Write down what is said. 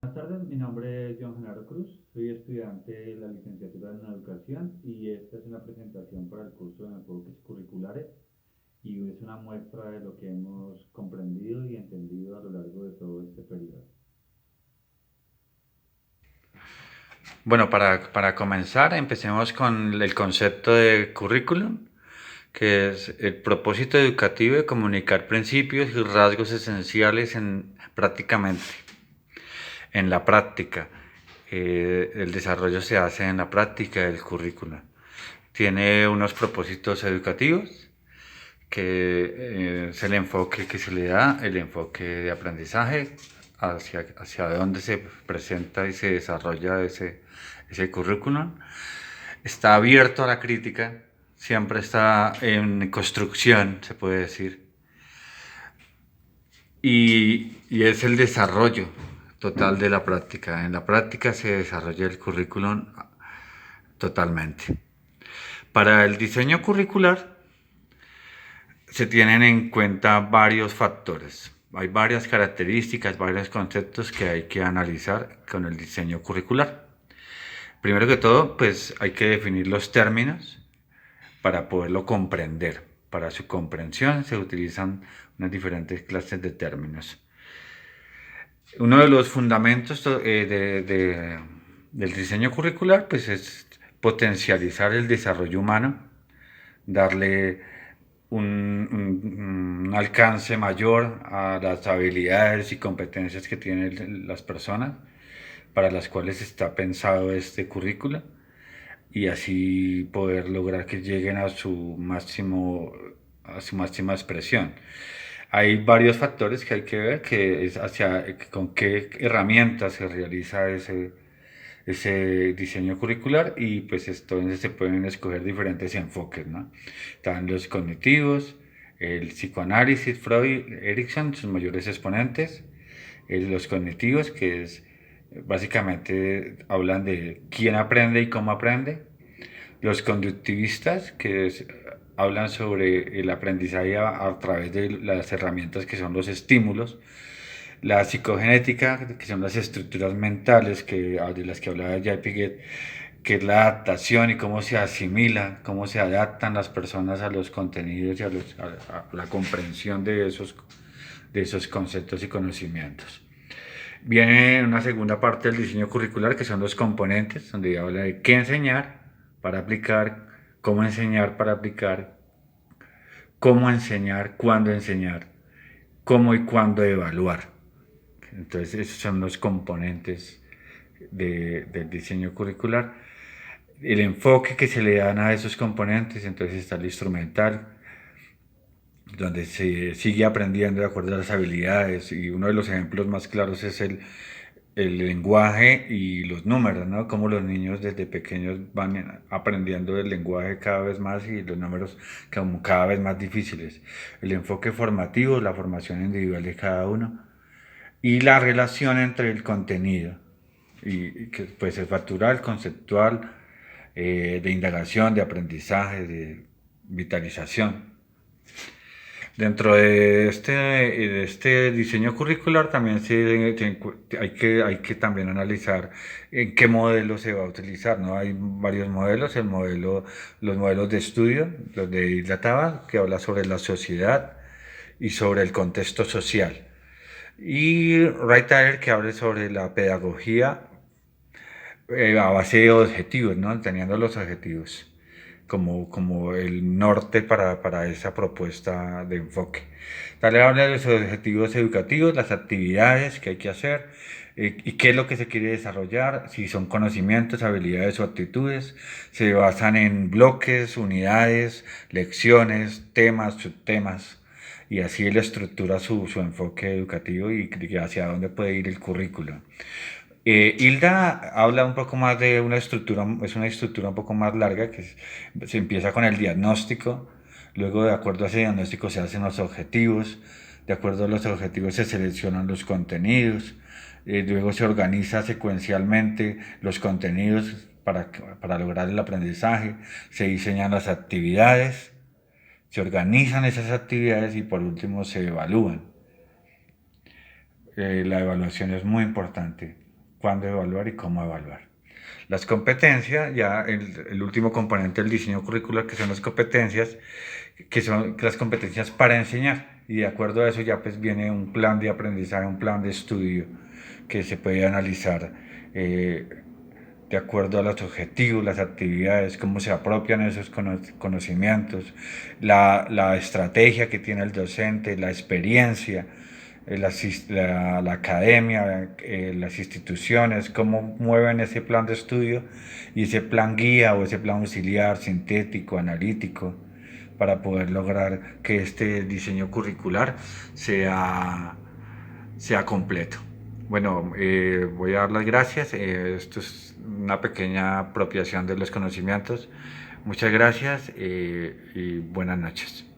Buenas tardes, mi nombre es John Genaro Cruz, soy estudiante de la licenciatura en Educación y esta es una presentación para el curso de enfoques curriculares y es una muestra de lo que hemos comprendido y entendido a lo largo de todo este periodo. Bueno, para comenzar, empecemos con el concepto de currículum, que es el propósito educativo de comunicar principios y rasgos esenciales prácticamente en la práctica. El desarrollo se hace en la práctica del currículum. Tiene unos propósitos educativos, que es el enfoque que se le da, el enfoque de aprendizaje, hacia dónde se presenta y se desarrolla ese currículum. Está abierto a la crítica, siempre está en construcción, se puede decir, y es el desarrollo total de la práctica. En la práctica se desarrolla el currículum totalmente. Para el diseño curricular se tienen en cuenta varios factores. Hay varias características, varios conceptos que hay que analizar con el diseño curricular. Primero que todo, pues hay que definir los términos para poderlo comprender. Para su comprensión se utilizan unas diferentes clases de términos. Uno de los fundamentos del diseño curricular pues es potencializar el desarrollo humano, darle un alcance mayor a las habilidades y competencias que tienen las personas para las cuales está pensado este currículo y así poder lograr que lleguen a su máxima expresión. Hay varios factores que hay que ver, que es con qué herramientas se realiza ese diseño curricular y pues entonces se pueden escoger diferentes enfoques, ¿no? Están los cognitivos, el psicoanálisis, Freud, Erikson, sus mayores exponentes, los cognitivos, que es básicamente hablan de quién aprende y cómo aprende, los conductivistas, hablan sobre el aprendizaje a través de las herramientas que son los estímulos, la psicogenética, que son las estructuras mentales de las que hablaba Jay Piaget, que es la adaptación y cómo se asimila, cómo se adaptan las personas a los contenidos y a la comprensión de esos conceptos y conocimientos. Viene una segunda parte del diseño curricular, que son los componentes, donde habla de qué enseñar para aplicar, cómo enseñar para aplicar, cómo enseñar, cuándo enseñar, cómo y cuándo evaluar. Entonces, esos son los componentes del diseño curricular. El enfoque que se le dan a esos componentes, entonces está el instrumental, donde se sigue aprendiendo de acuerdo a las habilidades, y uno de los ejemplos más claros es el lenguaje y los números, ¿no? Como los niños desde pequeños van aprendiendo el lenguaje cada vez más y los números como cada vez más difíciles. El enfoque formativo, la formación individual de cada uno y la relación entre el contenido, y que puede ser factural, conceptual, de indagación, de aprendizaje, de vitalización. Dentro de este diseño curricular también hay que también analizar en qué modelo se va a utilizar, ¿no? Hay varios modelos, los modelos de estudio, los de Isla Taba, que habla sobre la sociedad y sobre el contexto social. Y Wright Tyler, que habla sobre la pedagogía a base de objetivos, ¿no? Teniendo los objetivos como el norte para esa propuesta de enfoque. Tal vez habla de los objetivos educativos, las actividades que hay que hacer y qué es lo que se quiere desarrollar, si son conocimientos, habilidades o actitudes. Se basan en bloques, unidades, lecciones, temas, subtemas. Y así él estructura su enfoque educativo y hacia dónde puede ir el currículo. Hilda habla un poco más de una estructura, es una estructura un poco más larga se empieza con el diagnóstico, luego de acuerdo a ese diagnóstico se hacen los objetivos, de acuerdo a los objetivos se seleccionan los contenidos, luego se organiza secuencialmente los contenidos para lograr el aprendizaje, se diseñan las actividades, se organizan esas actividades y por último se evalúan. La evaluación es muy importante. cuándo evaluar y cómo evaluar. Las competencias, ya el último componente del diseño curricular, que son las competencias, que son las competencias para enseñar. Y de acuerdo a eso ya pues viene un plan de aprendizaje, un plan de estudio que se puede analizar de acuerdo a los objetivos, las actividades, cómo se apropian esos conocimientos, la estrategia que tiene el docente, la experiencia, la academia, las instituciones, cómo mueven ese plan de estudio y ese plan guía o ese plan auxiliar, sintético, analítico, para poder lograr que este diseño curricular sea completo. Bueno, voy a dar las gracias. Esto es una pequeña apropiación de los conocimientos. Muchas gracias y buenas noches.